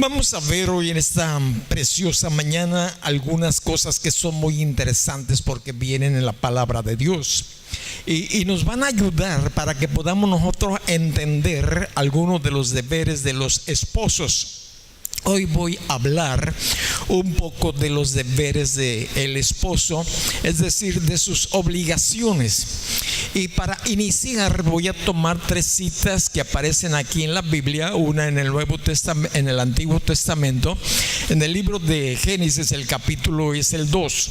Vamos a ver hoy en esta preciosa mañana algunas cosas que son muy interesantes porque vienen en la palabra de Dios y nos van a ayudar para que podamos nosotros entender algunos de los deberes de los esposos. Hoy voy a hablar un poco de los deberes del esposo, es decir, de sus obligaciones. Y para iniciar voy a tomar 3 citas que aparecen aquí en la Biblia, una en el Nuevo Testamento, en el Antiguo Testamento, en el libro de Génesis, el capítulo es el 2.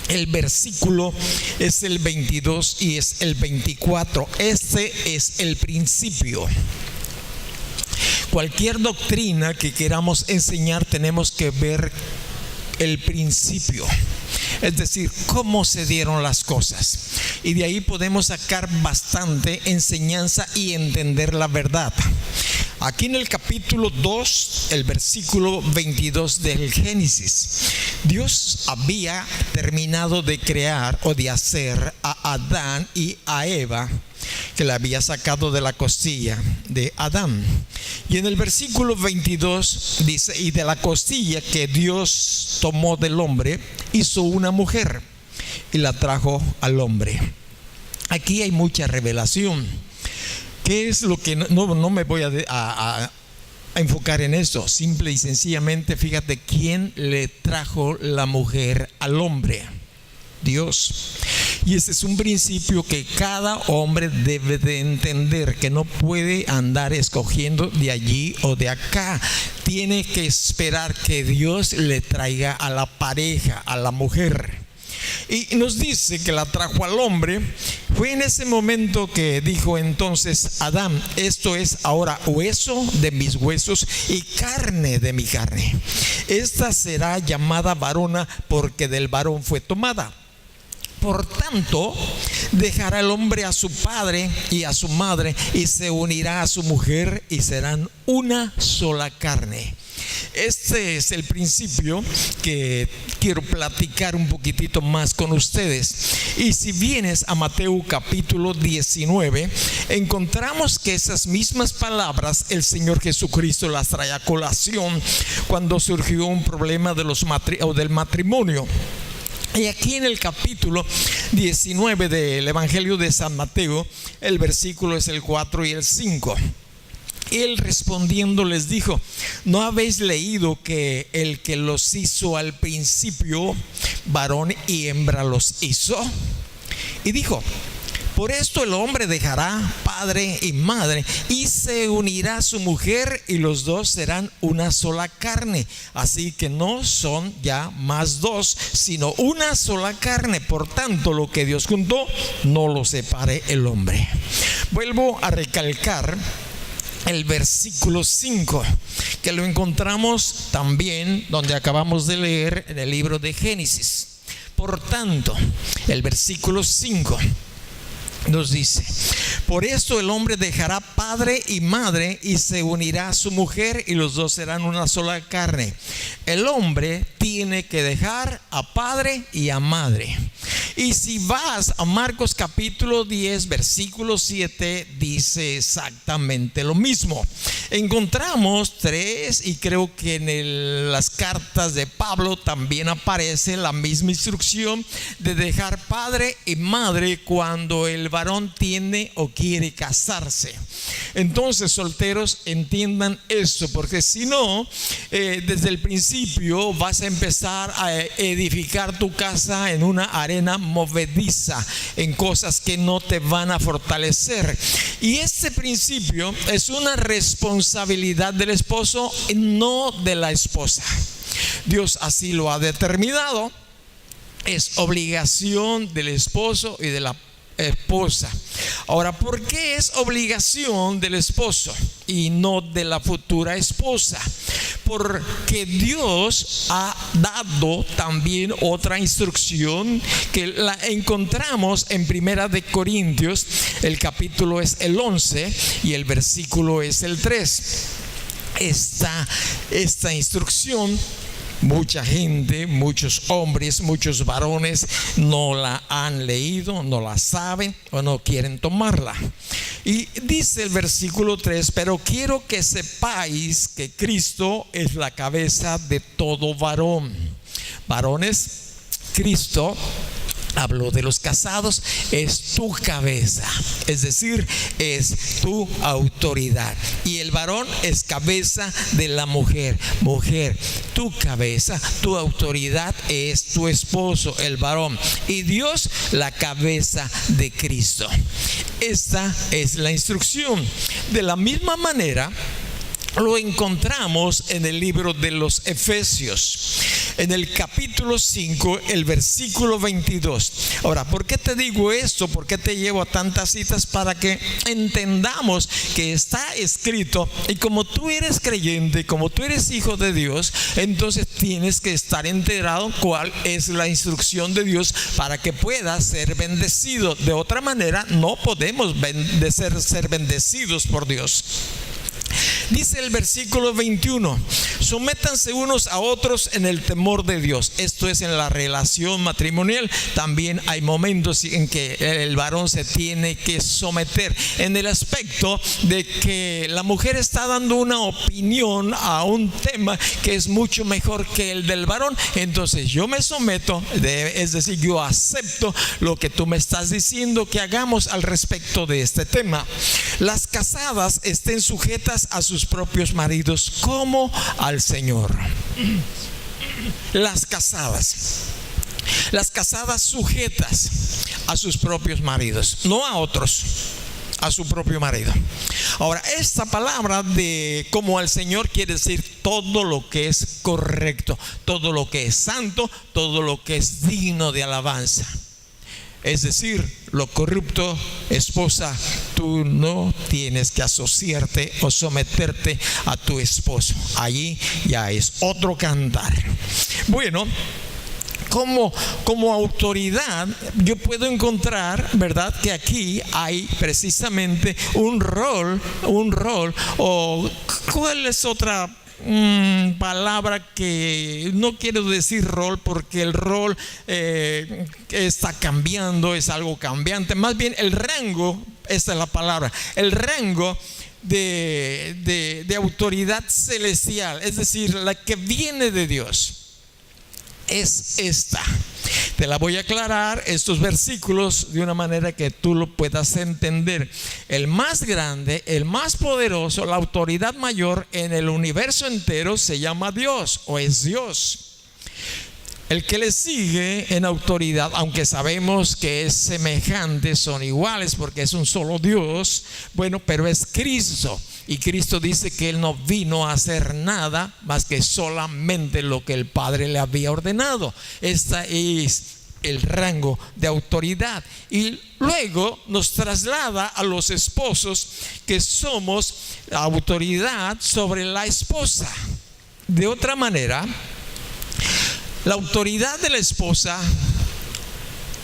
El versículo es el 22 y es el 24. Este es el principio. Cualquier doctrina que queramos enseñar tenemos que ver el principio, es decir, cómo se dieron las cosas, y de ahí podemos sacar bastante enseñanza y entender la verdad. Aquí en el capítulo 2, el versículo 22 del Génesis, Dios había terminado de crear o de hacer a Adán y a Eva, que le había sacado de la costilla de Adán. Y en el versículo 22 dice: y de la costilla que Dios tomó del hombre, hizo una mujer y la trajo al hombre. Aquí hay mucha revelación. ¿Qué es lo que no me voy a enfocar en esto? Simple y sencillamente, fíjate quién le trajo la mujer al hombre: Dios. Y ese es un principio que cada hombre debe de entender, que no puede andar escogiendo de allí o de acá. Tiene que esperar que Dios le traiga a la pareja, a la mujer. Y nos dice que la trajo al hombre. Fue en ese momento que dijo entonces Adán: esto es ahora hueso de mis huesos y carne de mi carne. Esta será llamada varona porque del varón fue tomada. Por tanto, dejará el hombre a su padre y a su madre y se unirá a su mujer y serán una sola carne. Este es el principio que quiero platicar un poquitito más con ustedes. Y si vienes a Mateo capítulo 19, encontramos que esas mismas palabras el Señor Jesucristo las trae a colación cuando surgió un problema del matrimonio. Y aquí en el capítulo 19 del Evangelio de San Mateo, el versículo es el 4 y el 5. Él respondiendo les dijo: ¿no habéis leído que el que los hizo al principio, varón y hembra los hizo? Y dijo: por esto el hombre dejará padre y madre y se unirá a su mujer y los dos serán una sola carne. Así que no son ya más dos, sino una sola carne. Por tanto, lo que Dios juntó, no lo separe el hombre. Vuelvo a recalcar el versículo 5, que lo encontramos también donde acabamos de leer en el libro de Génesis. Por tanto, el versículo 5 nos dice: por esto el hombre dejará padre y madre y se unirá a su mujer y los dos serán una sola carne. El hombre tiene que dejar a padre y a madre. Y si vas a Marcos capítulo 10 versículo 7, dice exactamente lo mismo. Encontramos 3, y creo que en las cartas de Pablo también aparece la misma instrucción de dejar padre y madre cuando el varón tiene o quiere casarse. Entonces, solteros, entiendan esto, porque si no, desde el principio vas a empezar a edificar tu casa en una arena movediza, en cosas que no te van a fortalecer. Y este principio es una responsabilidad del esposo, no de la esposa. Dios así lo ha determinado. Es obligación del esposo y de la esposa. Ahora, ¿por qué es obligación del esposo y no de la futura esposa? Porque Dios ha dado también otra instrucción que la encontramos en Primera de Corintios. El capítulo es el 11 y el versículo es el 3. Esta instrucción Mucha gente, muchos hombres, muchos varones no la han leído, no la saben o no quieren tomarla. Y dice el versículo 3: pero quiero que sepáis que Cristo es la cabeza de todo varón. Varones, Cristo, hablo de los casados, es tu cabeza, es decir, es tu autoridad. Y el varón es cabeza de la mujer. Mujer, tu cabeza, tu autoridad es tu esposo, el varón. Y Dios, la cabeza de Cristo. Esta es la instrucción. De la misma manera, lo encontramos en el libro de los Efesios, en el capítulo 5, el versículo 22. Ahora, ¿por qué te digo esto? ¿Por qué te llevo a tantas citas? Para que entendamos que está escrito, y como tú eres creyente, como tú eres hijo de Dios, entonces tienes que estar enterado cuál es la instrucción de Dios para que puedas ser bendecido. De otra manera, no podemos ser bendecidos por Dios. Dice el versículo 21: sométanse unos a otros en el temor de Dios. Esto es en la relación matrimonial. También hay momentos en que el varón se tiene que someter, en el aspecto de que la mujer está dando una opinión a un tema que es mucho mejor que el del varón. Entonces yo me someto, es decir, yo acepto lo que tú me estás diciendo que hagamos al respecto de este tema. Las casadas estén sujetas a sus propios maridos como al Señor. Las casadas sujetas a sus propios maridos, no a otros, a su propio marido. Ahora, esta palabra de como al Señor quiere decir todo lo que es correcto, todo lo que es santo, todo lo que es digno de alabanza. Es decir, lo corrupto, esposa, tú no tienes que asociarte o someterte a tu esposo. Allí ya es otro cantar. Bueno, como autoridad, yo puedo encontrar, ¿verdad?, que aquí hay precisamente un rol, o ¿cuál es otra palabra que no quiero decir rol? Porque el rol está cambiando, es algo cambiante. Más bien el rango, esta es la palabra, el rango de autoridad celestial, es decir, la que viene de Dios, es esta. Te la voy a aclarar, estos versículos, de una manera que tú lo puedas entender. El más grande, el más poderoso, la autoridad mayor en el universo entero se llama Dios, o es Dios. El que le sigue en autoridad, aunque sabemos que es semejante, son iguales porque es un solo Dios, bueno, pero es Cristo. Y Cristo dice que Él no vino a hacer nada más que solamente lo que el Padre le había ordenado. Este es el rango de autoridad. Y luego nos traslada a los esposos, que somos autoridad sobre la esposa. De otra manera, la autoridad de la esposa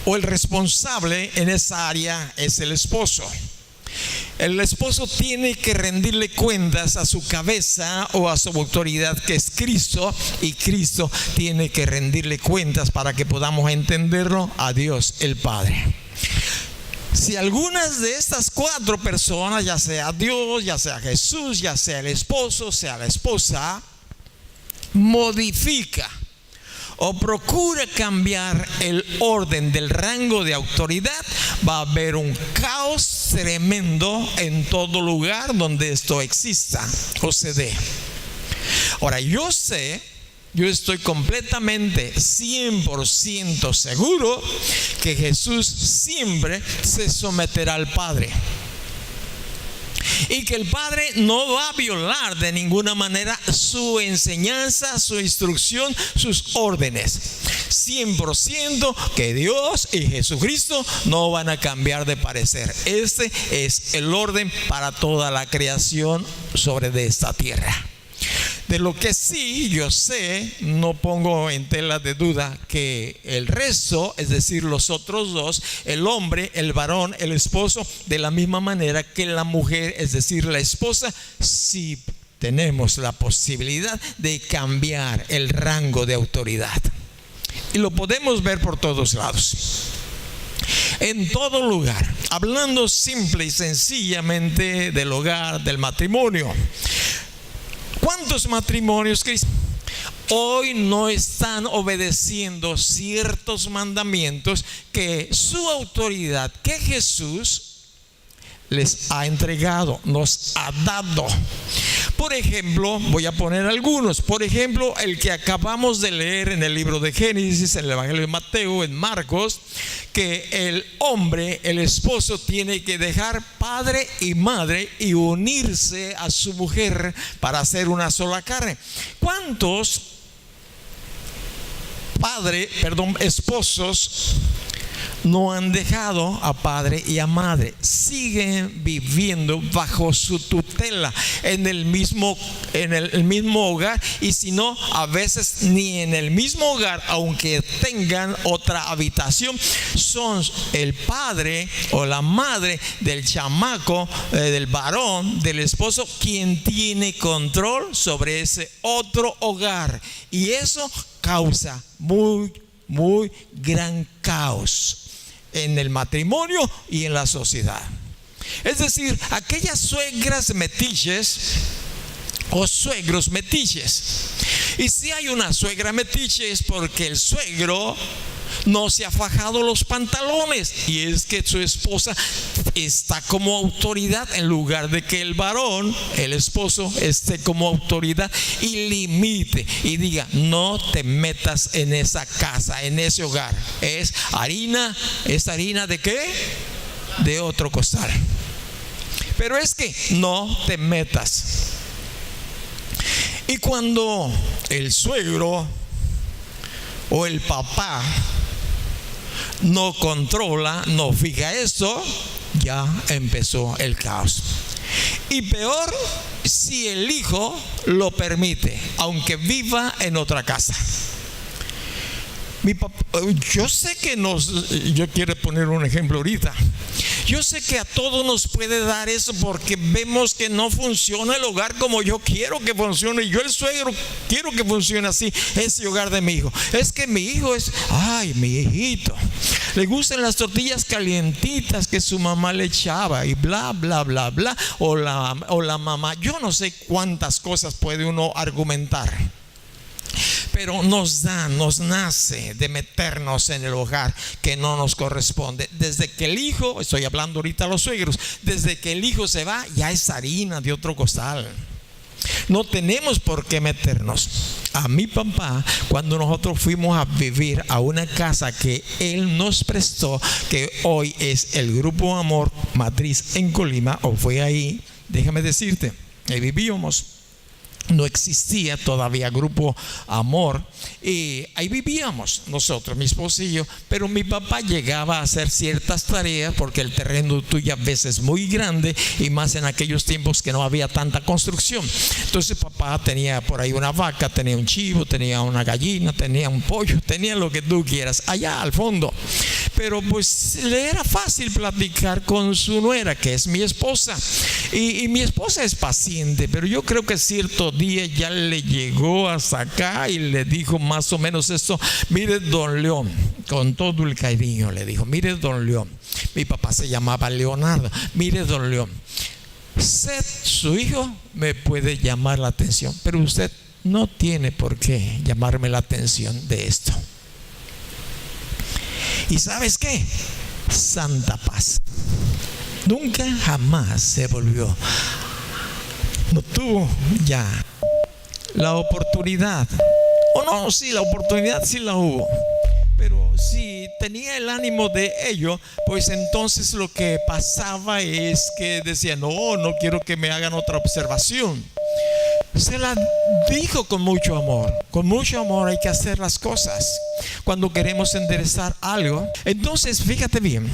o el responsable en esa área es el esposo. El esposo tiene que rendirle cuentas a su cabeza o a su autoridad, que es Cristo, y Cristo tiene que rendirle cuentas, para que podamos entenderlo, a Dios el Padre. Si algunas de estas cuatro personas, ya sea Dios, ya sea Jesús, ya sea el esposo, sea la esposa, modifica o procura cambiar el orden del rango de autoridad, va a haber un caos tremendo en todo lugar donde esto exista o se dé. Ahora, yo estoy completamente 100% seguro que Jesús siempre se someterá al Padre, y que el Padre no va a violar de ninguna manera su enseñanza, su instrucción, sus órdenes. 100% que Dios y Jesucristo no van a cambiar de parecer. Este es el orden para toda la creación sobre de esta tierra. De lo que sí yo sé, no pongo en tela de duda, que el resto, es decir, los otros dos, el hombre, el varón, el esposo, de la misma manera que la mujer, es decir, la esposa, sí tenemos la posibilidad de cambiar el rango de autoridad. Y lo podemos ver por todos lados, en todo lugar. Hablando simple y sencillamente del hogar, del matrimonio. ¿Cuántos matrimonios, Cris, hoy no están obedeciendo ciertos mandamientos que su autoridad, que Jesús les ha entregado, nos ha dado? Por ejemplo, voy a poner algunos. Por ejemplo, el que acabamos de leer en el libro de Génesis, en el Evangelio de Mateo, en Marcos, que el hombre, el esposo, tiene que dejar padre y madre y unirse a su mujer para hacer una sola carne. ¿Cuántos esposos no han dejado a padre y a madre? Siguen viviendo bajo su tutela en el mismo hogar, y si no, a veces ni en el mismo hogar, aunque tengan otra habitación, son el padre o la madre del chamaco, del varón, del esposo, quien tiene control sobre ese otro hogar, y eso causa muy gran caos en el matrimonio y en la sociedad. Es decir, aquellas suegras metiches o suegros metiches. Y si hay una suegra metiche es porque el suegro no se ha fajado los pantalones, y es que su esposa está como autoridad en lugar de que el varón, el esposo, esté como autoridad y limite y diga: no te metas en esa casa, en ese hogar. ¿Es harina de qué? De otro costal. Pero es que no te metas. Y cuando el suegro o el papá no controla, no fija esto, ya empezó el caos. Y peor si el hijo lo permite, aunque viva en otra casa. Yo sé que yo quiero poner un ejemplo ahorita. Yo sé que a todos nos puede dar eso, porque vemos que no funciona el hogar como yo quiero que funcione. Y yo, el suegro, quiero que funcione así ese hogar de mi hijo. Es que mi hijo mi hijito, le gustan las tortillas calientitas que su mamá le echaba, y bla, bla, bla, bla. O la mamá, yo no sé cuántas cosas puede uno argumentar. Pero nos nace de meternos en el hogar que no nos corresponde. Desde que el hijo, estoy hablando ahorita a los suegros, desde que el hijo se va, ya es harina de otro costal. No tenemos por qué meternos. A mi papá, cuando nosotros fuimos a vivir a una casa que él nos prestó, que hoy es el Grupo Amor Matriz en Colima, o fue ahí, déjame decirte, ahí vivíamos. No existía todavía Grupo Amor, y ahí vivíamos nosotros, mi esposo y yo. Pero mi papá llegaba a hacer ciertas tareas, porque el terreno tuyo a veces es muy grande, y más en aquellos tiempos que no había tanta construcción. Entonces papá tenía por ahí una vaca, tenía un chivo, tenía una gallina, tenía un pollo, tenía lo que tú quieras allá al fondo. Pero pues le era fácil platicar con su nuera, que es mi esposa, y mi esposa es paciente, pero yo creo que cierto día ya le llegó hasta acá y le dijo más o menos esto: mire, don León, con todo el cariño le dijo: mire, don León, mi papá se llamaba Leonardo, mire, don León, usted, su hijo, me puede llamar la atención, pero usted no tiene por qué llamarme la atención de esto. ¿Y sabes qué? Santa paz. Nunca jamás se volvió. No tuvo ya la oportunidad. Sí, la oportunidad sí la hubo. Pero si tenía el ánimo de ello, pues entonces lo que pasaba es que decía: no quiero que me hagan otra observación. Se la dijo con mucho amor. Con mucho amor hay que hacer las cosas cuando queremos enderezar algo. Entonces, fíjate bien,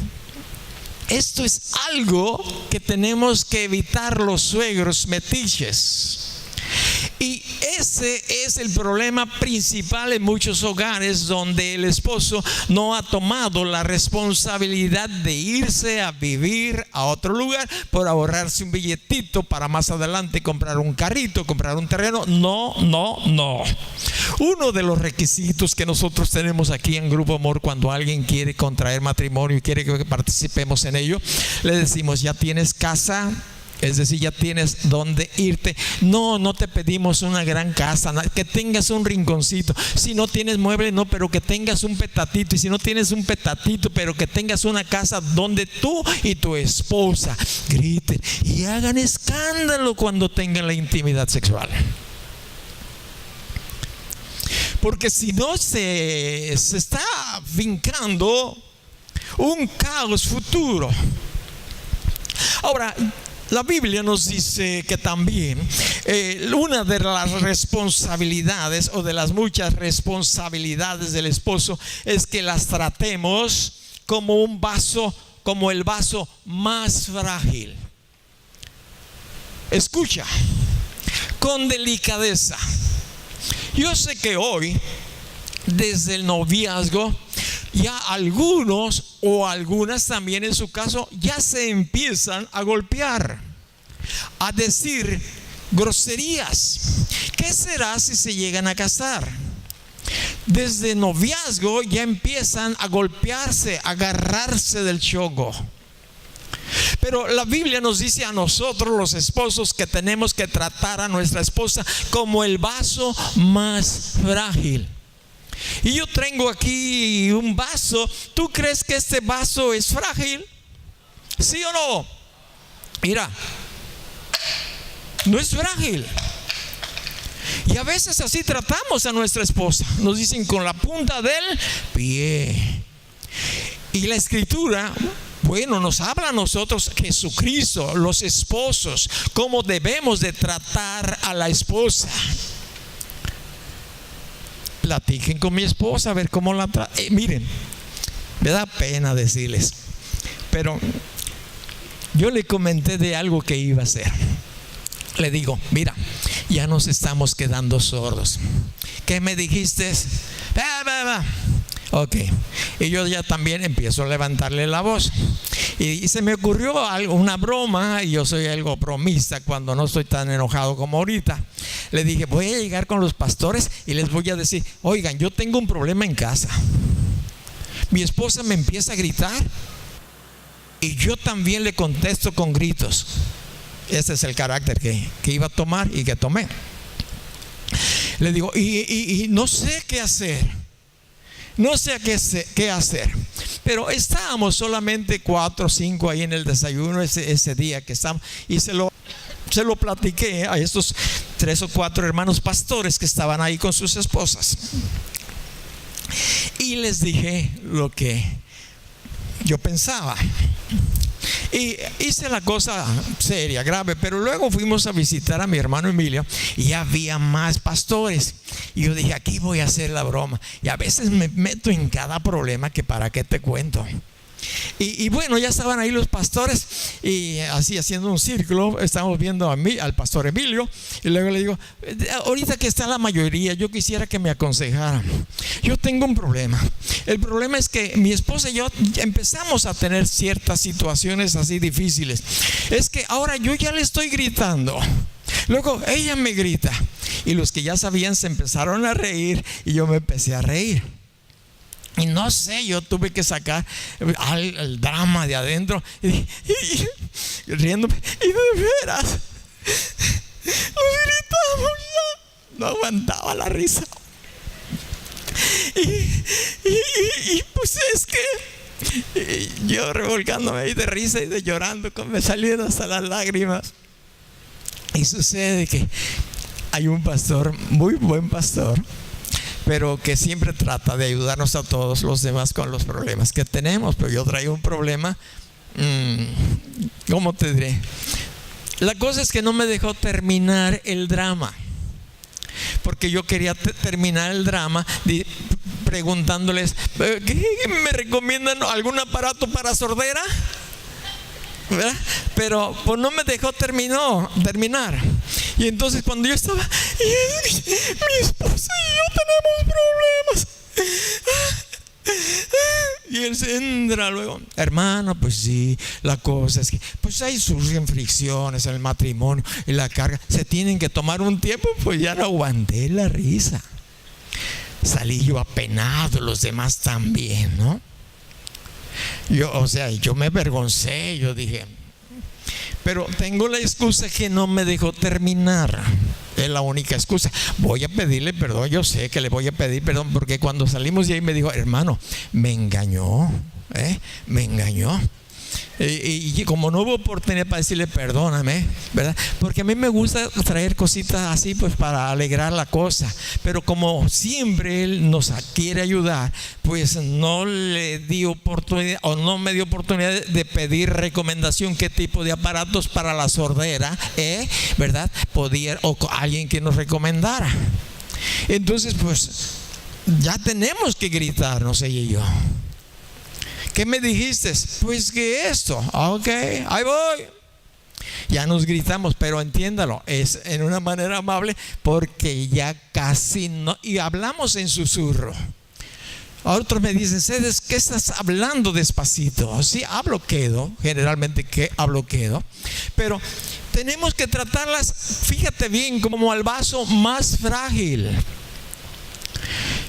esto es algo que tenemos que evitar los suegros metiches. Y ese es el problema principal en muchos hogares, donde el esposo no ha tomado la responsabilidad de irse a vivir a otro lugar por ahorrarse un billetito para más adelante comprar un carrito, comprar un terreno. No. Uno de los requisitos que nosotros tenemos aquí en Grupo Amor, cuando alguien quiere contraer matrimonio y quiere que participemos en ello, le decimos: ¿ya tienes casa? Es decir, ya tienes dónde irte. No te pedimos una gran casa, que tengas un rinconcito. Si no tienes mueble, no, pero que tengas un petatito. Y si no tienes un petatito, pero que tengas una casa donde tú y tu esposa griten y hagan escándalo cuando tengan la intimidad sexual. Porque si no, se está fincando un caos futuro. Ahora, la Biblia nos dice que también una de las responsabilidades, o de las muchas responsabilidades del esposo, es que las tratemos como un vaso, como el vaso más frágil. Escucha, con delicadeza. Yo sé que hoy, desde el noviazgo, ya algunos o algunas también en su caso ya se empiezan a golpear, a decir groserías. ¿Qué será si se llegan a casar? Desde noviazgo ya empiezan a golpearse, a agarrarse del chongo. Pero la Biblia nos dice a nosotros, los esposos, que tenemos que tratar a nuestra esposa como el vaso más frágil. Y yo tengo aquí un vaso. ¿Tú crees que este vaso es frágil? ¿Sí o no? Mira, no es frágil. Y a veces así tratamos a nuestra esposa. Nos dicen: con la punta del pie. Y la Escritura, bueno, nos habla a nosotros, Jesucristo, los esposos, cómo debemos de tratar a la esposa. Platiquen con mi esposa a ver cómo la trata. Miren, me da pena decirles, pero yo le comenté de algo que iba a hacer. Le digo: mira, ya nos estamos quedando sordos. ¿Qué me dijiste? Ok. Y yo ya también empiezo a levantarle la voz. Y se me ocurrió una broma, y yo soy algo bromista cuando no estoy tan enojado como ahorita. Le dije: voy a llegar con los pastores y les voy a decir: oigan, yo tengo un problema en casa. Mi esposa me empieza a gritar y yo también le contesto con gritos. Ese es el carácter que iba a tomar y que tomé. Le digo: y no sé qué hacer. No sé qué hacer. Pero estábamos solamente 4 o 5 ahí en el desayuno ese día que estábamos. Y se lo platiqué a estos 3 o 4 hermanos pastores que estaban ahí con sus esposas. Y les dije lo que yo pensaba. Y hice la cosa seria, grave. Pero luego fuimos a visitar a mi hermano Emilio y había más pastores. Y yo dije: aquí voy a hacer la broma. Y a veces me meto en cada problema que para qué te cuento. Y bueno, ya estaban ahí los pastores, y así haciendo un círculo, estábamos viendo al pastor Emilio. Y luego le digo: ahorita que está la mayoría, yo quisiera que me aconsejaran. Yo tengo un problema. El problema es que mi esposa y yo empezamos a tener ciertas situaciones así difíciles. Es que ahora yo ya le estoy gritando, luego ella me grita. Y los que ya sabían se empezaron a reír, y yo me empecé a reír. Y no sé, yo tuve que sacar el drama de adentro, y riéndome. Y de veras, nos gritamos, no aguantaba la risa. Y pues es que yo revolcándome ahí de risa y de llorando, me salieron hasta las lágrimas. Y sucede que hay un pastor, muy buen pastor, pero que siempre trata de ayudarnos a todos los demás con los problemas que tenemos. Pero yo traigo un problema, ¿cómo te diré? La cosa es que no me dejó terminar el drama, porque yo quería terminar el drama preguntándoles: ¿qué me recomiendan? ¿Algún aparato para sordera? ¿Verdad? Pero pues no me dejó terminar. Y entonces cuando yo estaba Y es que mi esposa y yo tenemos problemas. Y él se entra luego, hermano, pues sí, la cosa es que pues ahí surgen fricciones en el matrimonio y la carga, se tienen que tomar un tiempo. Pues ya no aguanté la risa, salí yo apenado, los demás también, ¿no? Yo me avergoncé, yo dije, pero tengo la excusa que no me dejó terminar. Es la única excusa. Voy a pedirle perdón. Yo sé que le voy a pedir perdón, porque cuando salimos de ahí me dijo, hermano, me engañó, me engañó. Y como no hubo oportunidad para decirle perdóname, ¿verdad? Porque a mí me gusta traer cositas así, pues para alegrar la cosa. Pero como siempre él nos quiere ayudar, pues no le di oportunidad, o no me dio oportunidad de pedir recomendación qué tipo de aparatos para la sordera, ¿verdad? Podía, o alguien que nos recomendara. Entonces pues ya tenemos que gritarnos ella y yo. ¿Qué me dijiste? Pues que esto. Ok, ahí voy. Ya nos gritamos, pero entiéndalo, es en una manera amable, porque ya casi no. Y hablamos en susurro. Otros me dicen, Cedes, ¿qué estás hablando despacito? Sí, hablo quedo, generalmente que hablo quedo, pero tenemos que tratarlas, fíjate bien, como al vaso más frágil.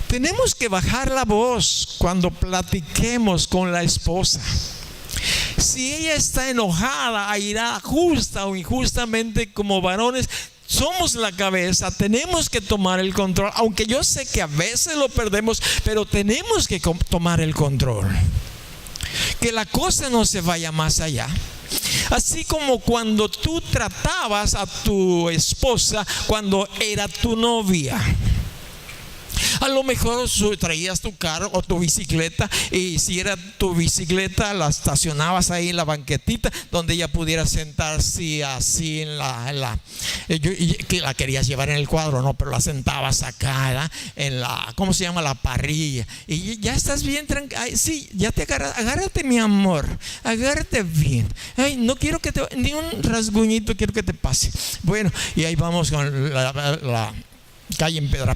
Tenemos que bajar la voz cuando platiquemos con la esposa. Si ella está enojada, airada, justa o injustamente, como varones, somos la cabeza, tenemos que tomar el control. Aunque yo sé que a veces lo perdemos, pero tenemos que tomar el control. Que la cosa no se vaya más allá. Así como cuando tú tratabas a tu esposa cuando era tu novia. A lo mejor traías tu carro o tu bicicleta, y si era tu bicicleta la estacionabas ahí en la banquetita donde ella pudiera sentarse así que la querías llevar en el cuadro, no, pero la sentabas acá, ¿verdad? En la, ¿cómo se llama? La parrilla. Y ya estás bien tranquila. Sí, ya te agárrate, mi amor, agárrate bien. Ay, no quiero que te, ni un rasguñito quiero que te pase. Bueno, y ahí vamos con la calle en piedra.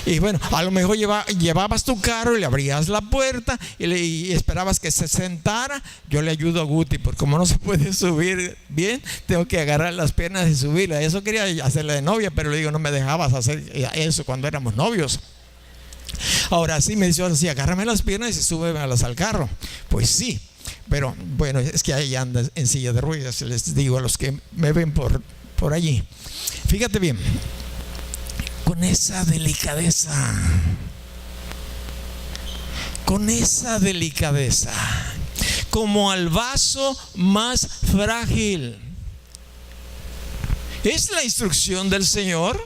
Y bueno, a lo mejor llevabas tu carro y le abrías la puerta y esperabas que se sentara. Yo le ayudo a Guti, porque como no se puede subir bien, tengo que agarrar las piernas y subirla. Eso quería hacerle de novia, pero le digo, no me dejabas hacer eso cuando éramos novios. Ahora sí me dice, ahora sí, agárrame las piernas y súbemelas al carro. Pues sí, pero bueno, es que ahí anda en silla de ruedas. Les digo a los que me ven por allí, fíjate bien, con esa delicadeza, como al vaso más frágil. Es la instrucción del Señor,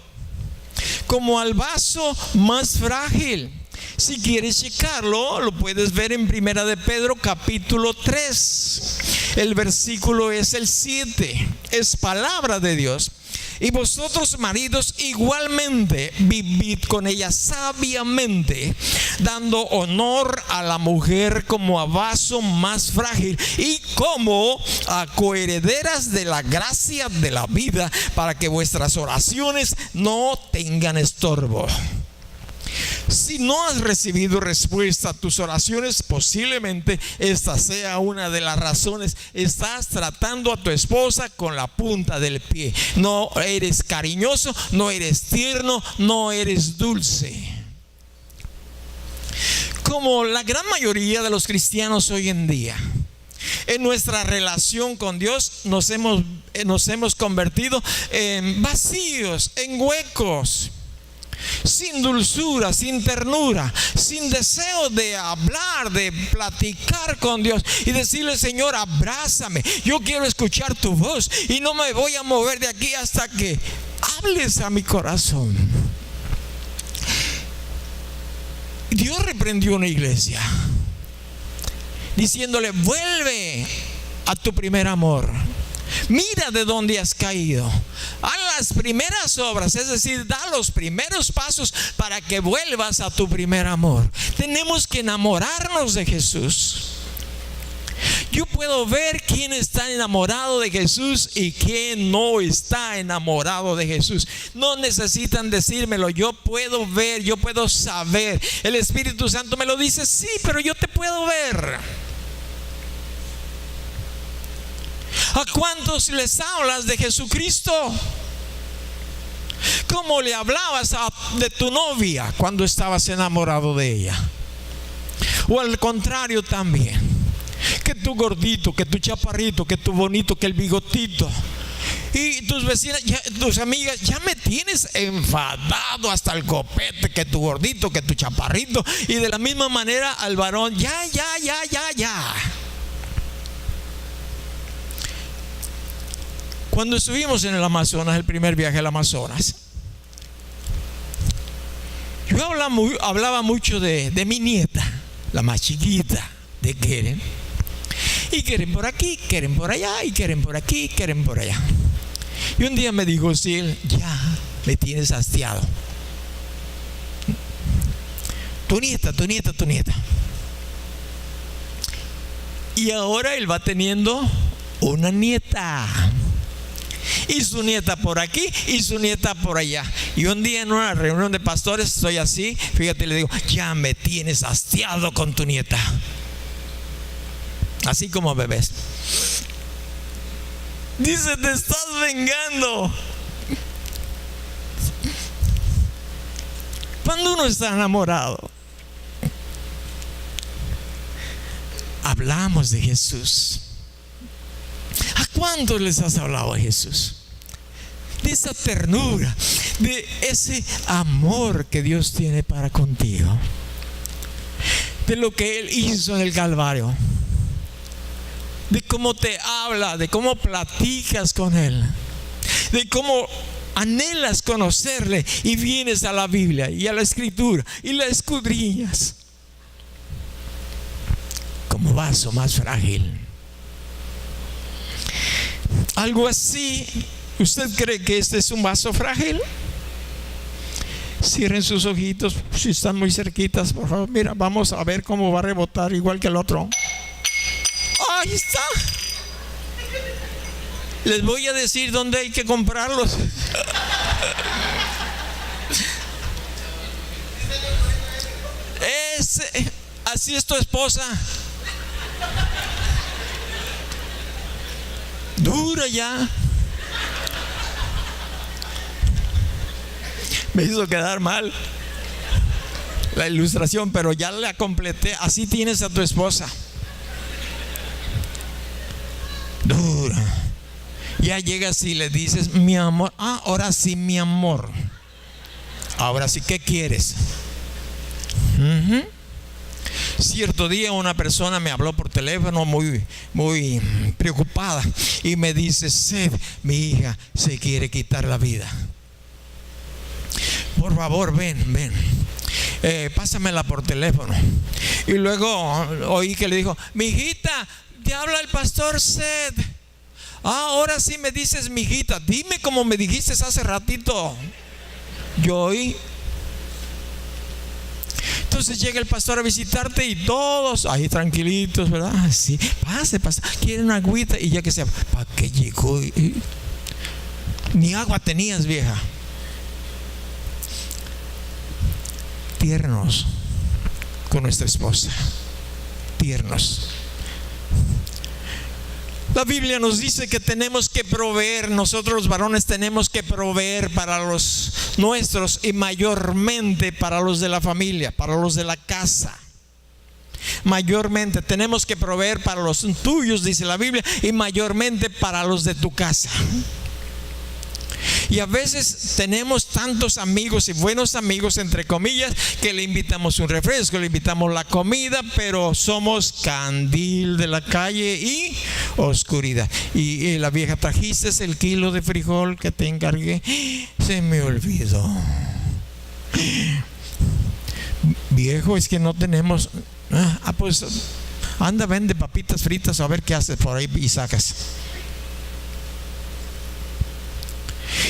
como al vaso más frágil. Si quieres checarlo, lo puedes ver en Primera de Pedro capítulo 3. El versículo es el 7. Es palabra de Dios. Y vosotros, maridos, igualmente vivid con ella sabiamente, dando honor a la mujer como a vaso más frágil y como a coherederas de la gracia de la vida, para que vuestras oraciones no tengan estorbo. Si no has recibido respuesta a tus oraciones, posiblemente esta sea una de las razones. Estás tratando a tu esposa con la punta del pie. No eres cariñoso, no eres tierno, no eres dulce. Como la gran mayoría de los cristianos hoy en día, en nuestra relación con Dios nos hemos convertido en vacíos, en huecos, sin dulzura, sin ternura, sin deseo de hablar, de platicar con Dios y decirle, Señor, abrázame, yo quiero escuchar tu voz y no me voy a mover de aquí hasta que hables a mi corazón. Dios reprendió una iglesia diciéndole, vuelve a tu primer amor. Mira de dónde has caído. Haz las primeras obras, es decir, da los primeros pasos para que vuelvas a tu primer amor. Tenemos que enamorarnos de Jesús. Yo puedo ver quién está enamorado de Jesús y quién no está enamorado de Jesús. No necesitan decírmelo, yo puedo ver, yo puedo saber. El Espíritu Santo me lo dice, sí, pero yo te puedo ver. ¿A cuántos les hablas de Jesucristo? ¿Cómo le hablabas de tu novia cuando estabas enamorado de ella? O al contrario también, que tu gordito, que tu chaparrito, que tu bonito, que el bigotito. Y tus vecinas, tus amigas, ya me tienes enfadado hasta el copete, que tu gordito, que tu chaparrito. Y de la misma manera al varón, ya. Cuando estuvimos en el Amazonas, el primer viaje al Amazonas, yo hablaba mucho de mi nieta, la más chiquita, de Keren. Y Keren por aquí, Keren por allá, y Keren por aquí, Keren por allá. Y un día me dijo, sí, ya me tienes hastiado. Tu nieta. Y ahora él va teniendo una nieta. Y su nieta por aquí y su nieta por allá. Y un día en una reunión de pastores estoy así, fíjate, le digo, ya me tienes hastiado con tu nieta. Así como bebés. Dice, te estás vengando. Cuando uno está enamorado, hablamos de Jesús. ¿A cuántos les has hablado de Jesús? De esa ternura, de ese amor que Dios tiene para contigo, de lo que Él hizo en el Calvario, de cómo te habla, de cómo platicas con Él, de cómo anhelas conocerle y vienes a la Biblia y a la Escritura y la escudriñas como vaso más frágil. Algo así. ¿Usted cree que este es un vaso frágil? Cierren sus ojitos, si están muy cerquitas, por favor. Mira, vamos a ver cómo va a rebotar igual que el otro. Ahí está. Les voy a decir dónde hay que comprarlos. Así es tu esposa. Dura ya. Me hizo quedar mal la ilustración, pero ya la completé. Así tienes a tu esposa. Dura. Ya llegas y le dices, mi amor. Ahora sí, mi amor. Ahora sí, ¿qué quieres? Cierto día una persona me habló por teléfono muy preocupada y me dice, Seth, mi hija se quiere quitar la vida. Por favor, ven, pásamela por teléfono. Y luego oí que le dijo, mi hijita, te habla el pastor Seth. Ahora sí me dices, mi hijita, dime como me dijiste hace ratito. Yo oí. Entonces llega el pastor a visitarte y todos ahí tranquilitos, ¿verdad? Sí, pase, quieren una agüita. Y ya que sea, ¿para qué llegó? Ni agua tenías, vieja. Tiernos con nuestra esposa, tiernos. La Biblia nos dice que tenemos que proveer, nosotros los varones tenemos que proveer para los nuestros y mayormente para los de la familia, para los de la casa. Mayormente tenemos que proveer para los tuyos, dice la Biblia, y mayormente para los de tu casa. Y a veces tenemos tantos amigos y buenos amigos, entre comillas, que le invitamos un refresco, le invitamos la comida, pero somos candil de la calle y oscuridad. Y la vieja, trajiste el kilo de frijol que te encargué, se me olvidó. Viejo, es que no tenemos. Pues anda, vende papitas fritas a ver qué haces por ahí y sacas.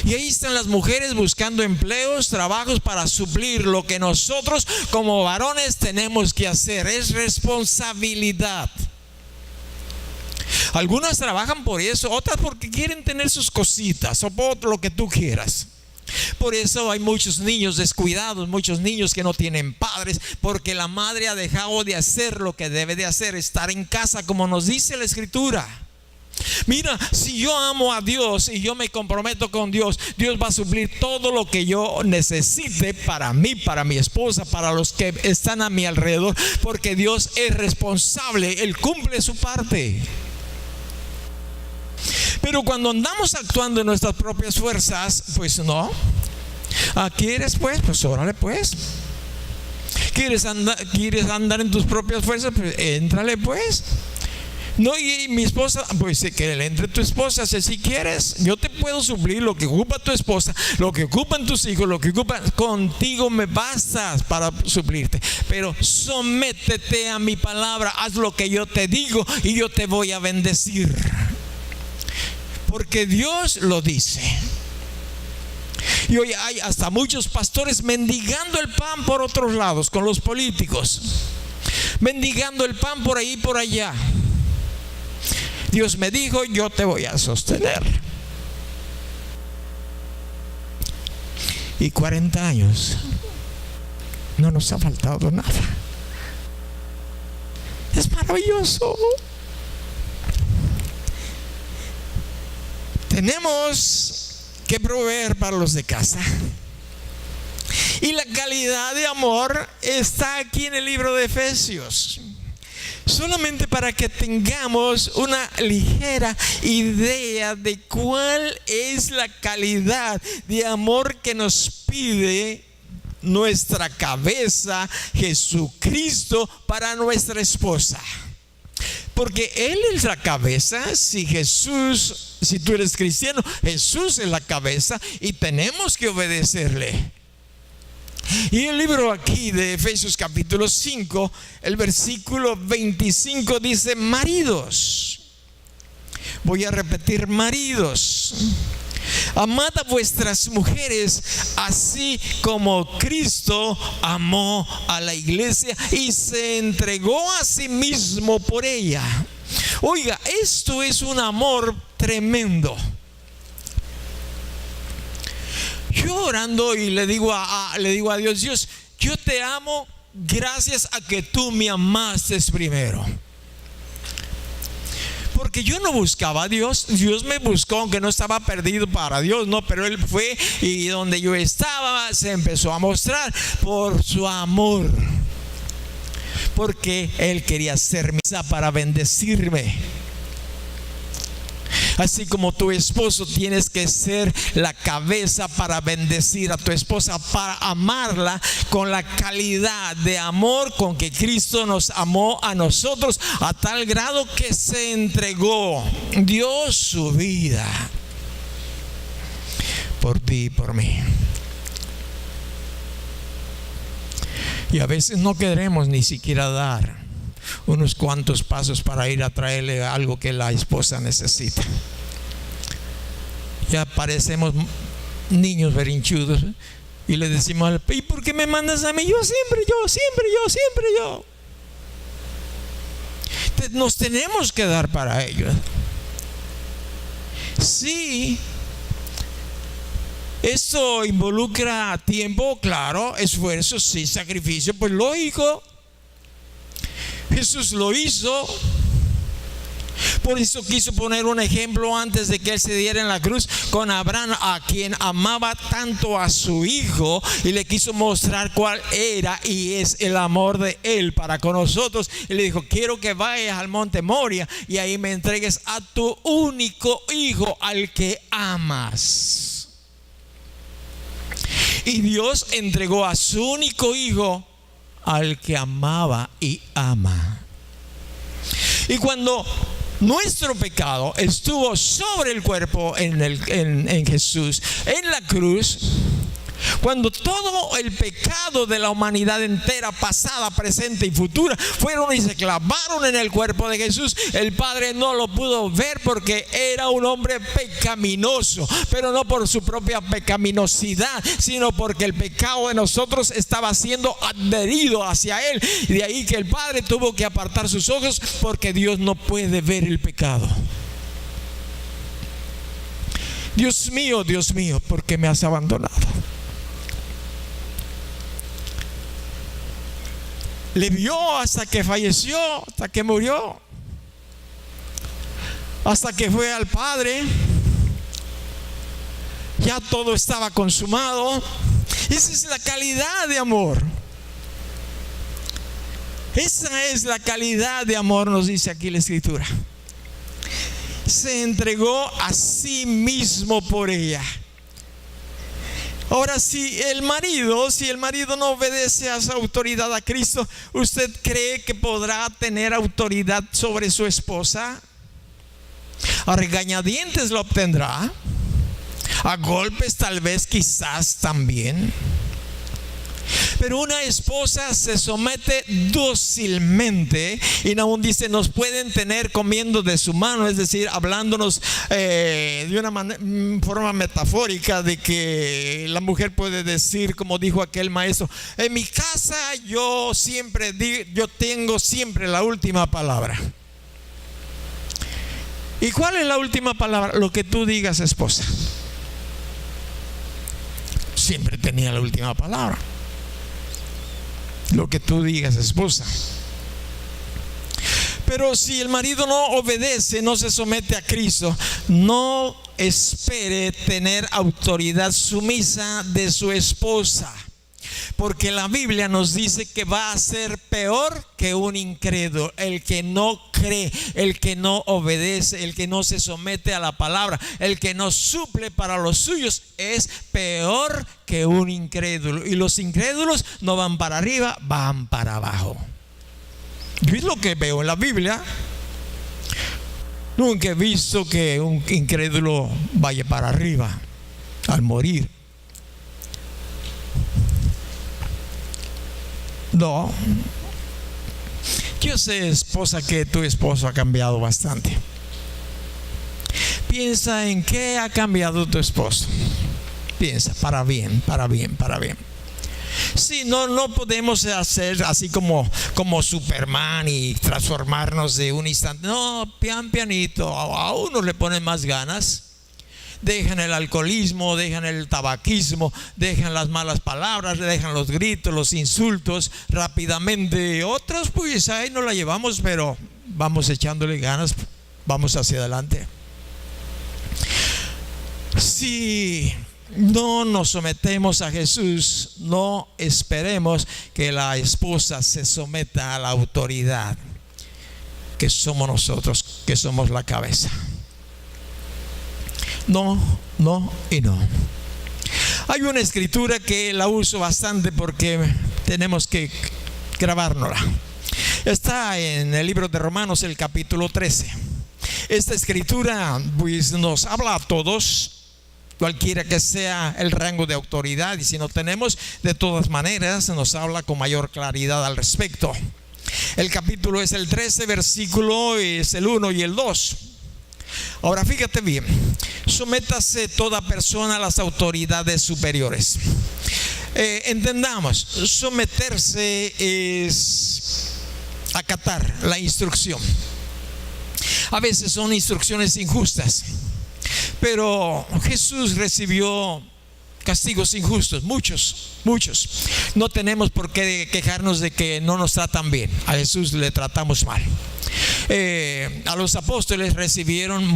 Y ahí están las mujeres buscando empleos, trabajos para suplir lo que nosotros como varones tenemos que hacer. Es responsabilidad. Algunas trabajan por eso, otras porque quieren tener sus cositas o por lo que tú quieras. Por eso hay muchos niños descuidados, muchos niños que no tienen padres, porque la madre ha dejado de hacer lo que debe de hacer, estar en casa, como nos dice la Escritura. Mira, si yo amo a Dios y yo me comprometo con Dios, Dios va a suplir todo lo que yo necesite para mí, para mi esposa, para los que están a mi alrededor, porque Dios es responsable, Él cumple su parte. Pero cuando andamos actuando en nuestras propias fuerzas, pues no. ¿Quieres pues órale pues. ¿Quieres andar en tus propias fuerzas? Pues éntrale pues. No, y mi esposa, pues que le entre tu esposa, si quieres, yo te puedo suplir lo que ocupa tu esposa, lo que ocupan tus hijos, lo que ocupan contigo, me bastas para suplirte. Pero sométete a mi palabra, haz lo que yo te digo y yo te voy a bendecir. Porque Dios lo dice. Y hoy hay hasta muchos pastores mendigando el pan por otros lados, con los políticos, mendigando el pan por ahí y por allá. Dios me dijo, yo te voy a sostener. Y 40 años no nos ha faltado nada. Es maravilloso. Tenemos que proveer para los de casa. Y la calidad de amor está aquí en el libro de Efesios. Solamente para que tengamos una ligera idea de cuál es la calidad de amor que nos pide nuestra cabeza, Jesucristo, para nuestra esposa. Porque Él es la cabeza. Si tú eres cristiano, Jesús es la cabeza y tenemos que obedecerle. Y el libro aquí de Efesios capítulo 5, el versículo 25 dice: maridos, voy a repetir, maridos, amad a vuestras mujeres así como Cristo amó a la iglesia y se entregó a sí mismo por ella. Oiga, esto es un amor tremendo. Yo orando y le digo a Dios: Dios, yo te amo gracias a que tú me amaste primero. Porque yo no buscaba a Dios, Dios me buscó, aunque no estaba perdido para Dios, no, pero Él fue y donde yo estaba se empezó a mostrar por su amor. Porque Él quería ser misa para bendecirme. Así como tu esposo, tienes que ser la cabeza para bendecir a tu esposa, para amarla con la calidad de amor con que Cristo nos amó a nosotros, a tal grado que se entregó, dio su vida por ti y por mí. Y a veces no queremos ni siquiera dar unos cuantos pasos para ir a traerle algo que la esposa necesita. Ya parecemos niños berrinchudos y le decimos: ¿y por qué me mandas a mí? Yo siempre. Nos tenemos que dar para ellos. Sí, esto involucra tiempo, claro, esfuerzo, sí, sacrificio, pues lógico. Jesús lo hizo. Por eso quiso poner un ejemplo antes de que Él se diera en la cruz con Abraham, a quien amaba tanto a su hijo, y le quiso mostrar cuál era y es el amor de Él para con nosotros. Y le dijo: quiero que vayas al monte Moria y ahí me entregues a tu único hijo, al que amas. Y Dios entregó a su único hijo al que amaba y ama. Y cuando nuestro pecado estuvo sobre el cuerpo en Jesús, en la cruz, Cuando todo el pecado de la humanidad entera, pasada, presente y futura, fueron y se clavaron en el cuerpo de Jesús, el Padre no lo pudo ver porque era un hombre pecaminoso, pero no por su propia pecaminosidad, sino porque el pecado de nosotros estaba siendo adherido hacia él. Y de ahí que el Padre tuvo que apartar sus ojos, porque Dios no puede ver el pecado. Dios mío, ¿por qué me has abandonado? Le vio hasta que falleció, hasta que murió, hasta que fue al Padre. Ya todo estaba consumado. Esa es la calidad de amor. Esa es la calidad de amor, nos dice aquí la Escritura. Se entregó a sí mismo por ella. Ahora, si el marido no obedece a su autoridad a Cristo, ¿usted cree que podrá tener autoridad sobre su esposa? A regañadientes lo obtendrá, a golpes tal vez, quizás también. Pero una esposa se somete dócilmente, y aún dice, nos pueden tener comiendo de su mano, es decir, hablándonos de una forma metafórica, de que la mujer puede decir, como dijo aquel maestro: en mi casa yo tengo siempre la última palabra. ¿Y cuál es la última palabra? Lo que tú digas, esposa. Siempre tenía la última palabra. Lo que tú digas, esposa. Pero si el marido no obedece, no se somete a Cristo, no espere tener autoridad sumisa de su esposa, porque la Biblia nos dice que va a ser peor que un incrédulo, el que no cree, el que no obedece, el que no se somete a la palabra, el que no suple para los suyos, es peor que un incrédulo. Y los incrédulos no van para arriba, van para abajo. Yo es lo que veo en la Biblia. Nunca he visto que un incrédulo vaya para arriba al morir. No. Yo sé, esposa, que tu esposo ha cambiado bastante. Piensa en qué ha cambiado tu esposo. Piensa, para bien. Sí, no podemos hacer así como Superman y transformarnos de un instante. No, pianito. A uno le ponen más ganas. Dejan el alcoholismo, dejan el tabaquismo, dejan las malas palabras, dejan los gritos, los insultos rápidamente. Otros, pues ahí no la llevamos, pero vamos echándole ganas, vamos hacia adelante. Si no nos sometemos a Jesús, no esperemos que la esposa se someta a la autoridad que somos nosotros, que somos la cabeza. No y no. Hay una escritura que la uso bastante porque tenemos que grabárnosla. Está en el libro de Romanos, el capítulo 13. Esta escritura pues nos habla a todos, cualquiera que sea el rango de autoridad, y si no tenemos, de todas maneras nos habla con mayor claridad al respecto. El capítulo es el 13, versículo es el 1 y el 2. Ahora fíjate bien: sométase toda persona a las autoridades superiores. Entendamos, someterse es acatar la instrucción. A veces son instrucciones injustas, pero Jesús recibió castigos injustos, muchos. No tenemos por qué quejarnos de que no nos tratan bien. A Jesús le tratamos mal. A los apóstoles recibieron,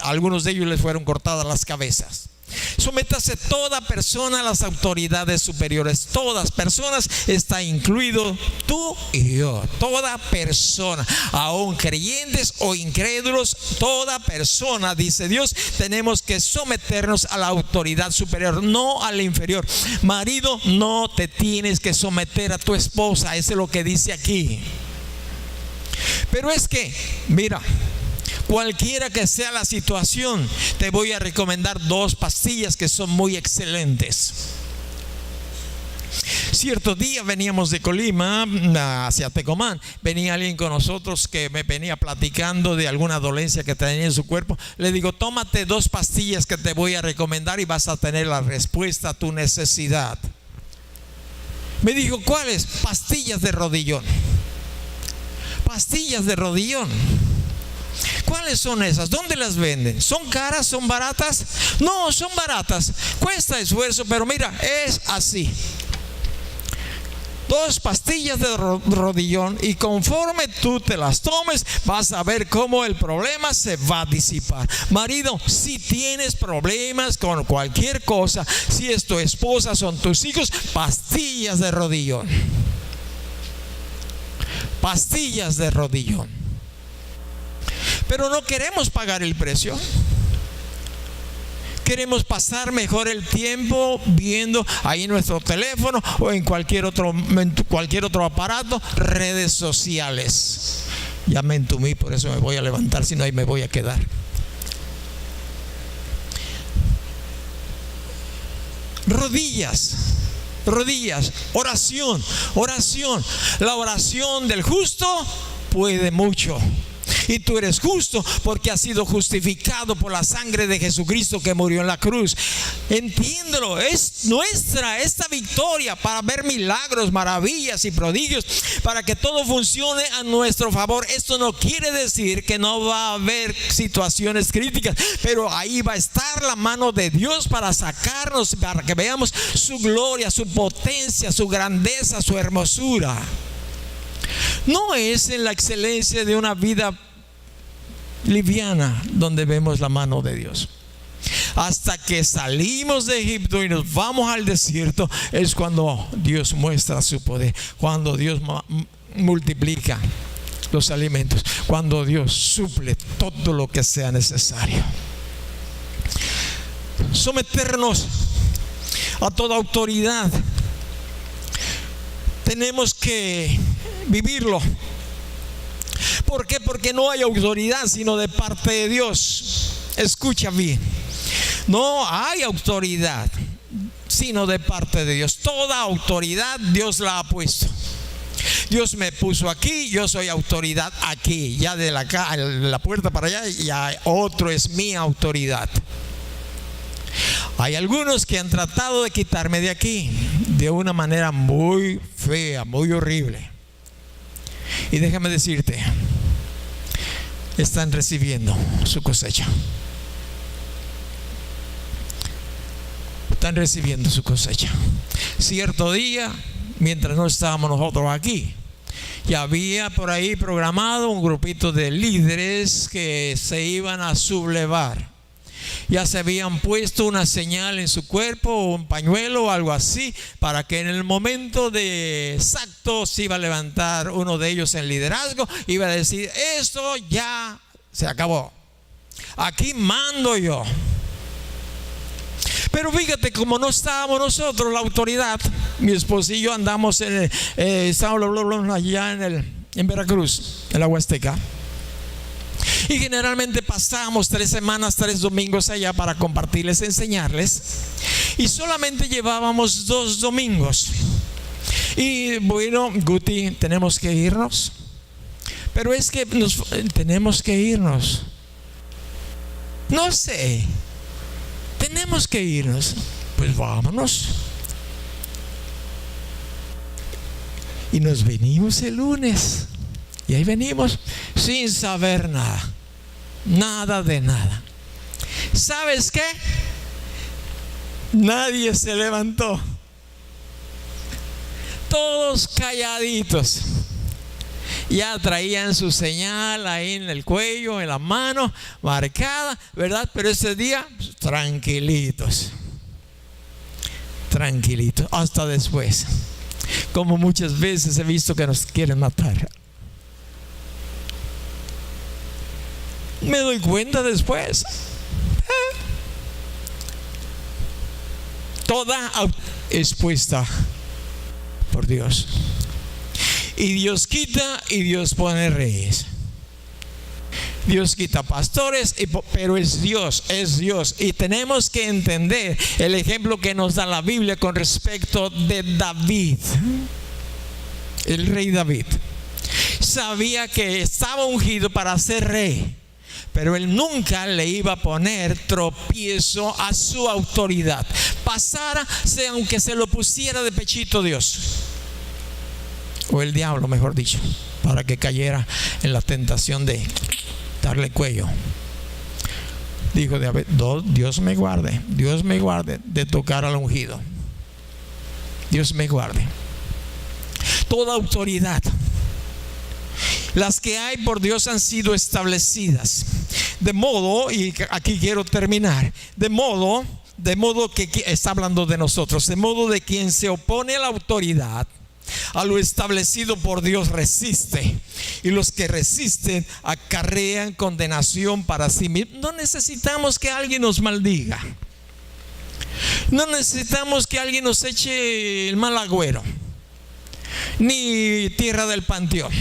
algunos de ellos les fueron cortadas las cabezas. Sométase toda persona a las autoridades superiores. Todas personas, está incluido tú y yo. Toda persona, aun creyentes o incrédulos, toda persona, dice Dios, tenemos que someternos a la autoridad superior, no a la inferior. Marido, no te tienes que someter a tu esposa. Eso es lo que dice aquí. Pero es que, mira, cualquiera que sea la situación, te voy a recomendar 2 pastillas que son muy excelentes. Cierto día veníamos de Colima hacia Tecomán. Venía alguien con nosotros que me venía platicando de alguna dolencia que tenía en su cuerpo. Le digo, tómate 2 pastillas que te voy a recomendar y vas a tener la respuesta a tu necesidad. Me dijo, ¿cuáles? Pastillas de rodillón. Pastillas de rodillón. ¿Cuáles son esas? ¿Dónde las venden? ¿Son caras? ¿Son baratas? No, son baratas. Cuesta esfuerzo, pero mira, es así. 2 pastillas de rodillón, y conforme tú te las tomes, vas a ver cómo el problema se va a disipar. Marido, si tienes problemas con cualquier cosa, si es tu esposa, son tus hijos, pastillas de rodillón. Pastillas de rodillón. Pero no queremos pagar el precio. Queremos pasar mejor el tiempo viendo ahí en nuestro teléfono o en cualquier otro aparato, redes sociales. Ya me entumí, por eso me voy a levantar, si no ahí me voy a quedar. Rodillas, oración. La oración del justo puede mucho. Y tú eres justo porque has sido justificado por la sangre de Jesucristo que murió en la cruz. Entiéndelo, es nuestra esta victoria para ver milagros, maravillas y prodigios, para que todo funcione a nuestro favor. Esto no quiere decir que no va a haber situaciones críticas, pero ahí va a estar la mano de Dios para sacarnos, para que veamos su gloria, su potencia, su grandeza, su hermosura. No es en la excelencia de una vida liviana donde vemos la mano de Dios. Hasta que salimos de Egipto y nos vamos al desierto, es cuando Dios muestra su poder, cuando Dios multiplica los alimentos, cuando Dios suple todo lo que sea necesario. Someternos a toda autoridad. Tenemos que vivirlo. ¿Por qué? Porque no hay autoridad sino de parte de Dios. Escucha bien. No hay autoridad sino de parte de Dios. Toda autoridad Dios la ha puesto. Dios me puso aquí, yo soy autoridad aquí. Ya de la puerta para allá, ya otro es mi autoridad. Hay algunos que han tratado de quitarme de aquí de una manera muy fea, muy horrible. Y déjame decirte, están recibiendo su cosecha. Están recibiendo su cosecha. Cierto día, mientras no estábamos nosotros aquí, ya había por ahí programado un grupito de líderes que se iban a sublevar. Ya se habían puesto una señal en su cuerpo, un pañuelo o algo así, para que en el momento de exacto se iba a levantar uno de ellos en liderazgo, iba a decir: esto ya se acabó, aquí mando yo. Pero fíjate, como no estábamos nosotros la autoridad, mi esposo y yo andamos estábamos allá en Veracruz, en la Huasteca. Y generalmente pasábamos 3 semanas, 3 domingos allá para compartirles, enseñarles. Y solamente llevábamos 2 domingos. Y bueno, Guti, tenemos que irnos. Pero es que tenemos que irnos. No sé. Tenemos que irnos. Pues vámonos. Y nos venimos el lunes. Y ahí venimos sin saber nada. Nada de nada. ¿Sabes qué? Nadie se levantó. Todos calladitos. Ya traían su señal ahí en el cuello, en la mano, marcada, ¿verdad? Pero ese día, tranquilitos. Tranquilitos. Hasta después. Como muchas veces he visto que nos quieren matar. Me doy cuenta después. Toda expuesta por Dios. Y Dios quita y Dios pone reyes. Dios quita pastores, pero es Dios, es Dios. Y tenemos que entender el ejemplo que nos da la Biblia con respecto de David. El rey David sabía que estaba ungido para ser rey, pero él nunca le iba a poner tropiezo a su autoridad. Pasara, sea aunque se lo pusiera de pechito Dios, o el diablo, mejor dicho, para que cayera en la tentación de darle cuello. Dijo David: Dios me guarde de tocar al ungido. Dios me guarde. Toda autoridad, las que hay por Dios, han sido establecidas. De modo, y aquí quiero terminar, de modo que está hablando de nosotros, de modo de quien se opone a la autoridad, a lo establecido por Dios, resiste, y los que resisten acarrean condenación para sí mismos. No necesitamos que alguien nos maldiga, no necesitamos que alguien nos eche el mal agüero, ni tierra del panteón.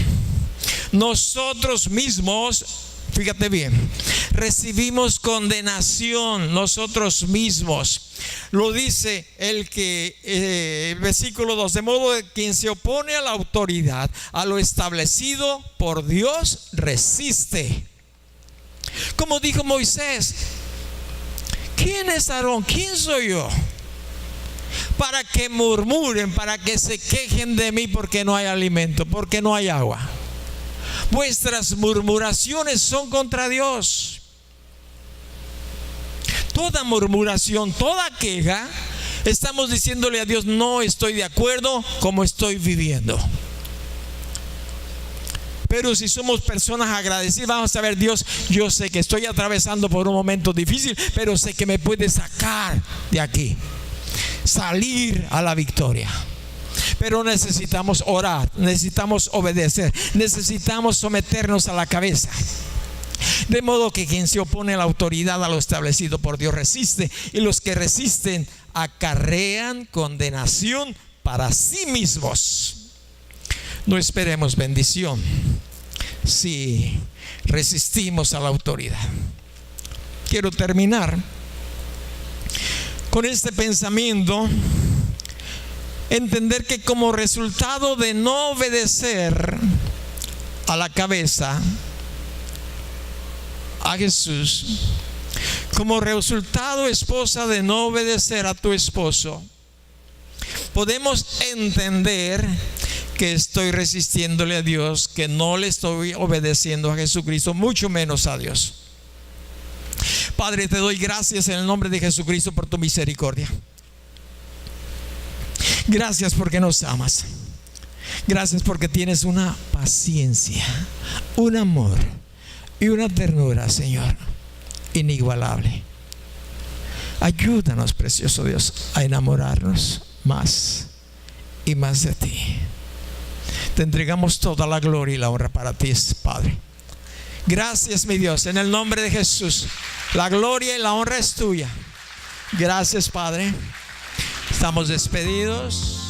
Nosotros mismos, fíjate bien, recibimos condenación nosotros mismos. Lo dice versículo 2: de modo que quien se opone a la autoridad, a lo establecido por Dios, resiste. Como dijo Moisés: ¿quién es Aarón? ¿Quién soy yo para que murmuren, para que se quejen de mí porque no hay alimento, porque no hay agua? Vuestras murmuraciones son contra Dios. Toda murmuración, toda queja, estamos diciéndole a Dios: no estoy de acuerdo como estoy viviendo. Pero si somos personas agradecidas, vamos a ver: Dios, yo sé que estoy atravesando por un momento difícil, pero sé que me puede sacar de aquí, salir a la victoria. Pero necesitamos orar, necesitamos obedecer, necesitamos someternos a la cabeza. De modo que quien se opone a la autoridad, a lo establecido por Dios, resiste, y los que resisten acarrean condenación para sí mismos. No esperemos bendición si resistimos a la autoridad. Quiero terminar con este pensamiento. Entender que como resultado de no obedecer a la cabeza, a Jesús, como resultado, esposa, de no obedecer a tu esposo, podemos entender que estoy resistiéndole a Dios, que no le estoy obedeciendo a Jesucristo, mucho menos a Dios. Padre, te doy gracias en el nombre de Jesucristo por tu misericordia. Gracias porque nos amas. Gracias porque tienes una paciencia, un amor y una ternura, Señor, inigualable. Ayúdanos, precioso Dios, a enamorarnos más y más de ti. Te entregamos toda la gloria y la honra para ti, Padre. Gracias, mi Dios, en el nombre de Jesús. La gloria y la honra es tuya. Gracias, Padre. Estamos despedidos.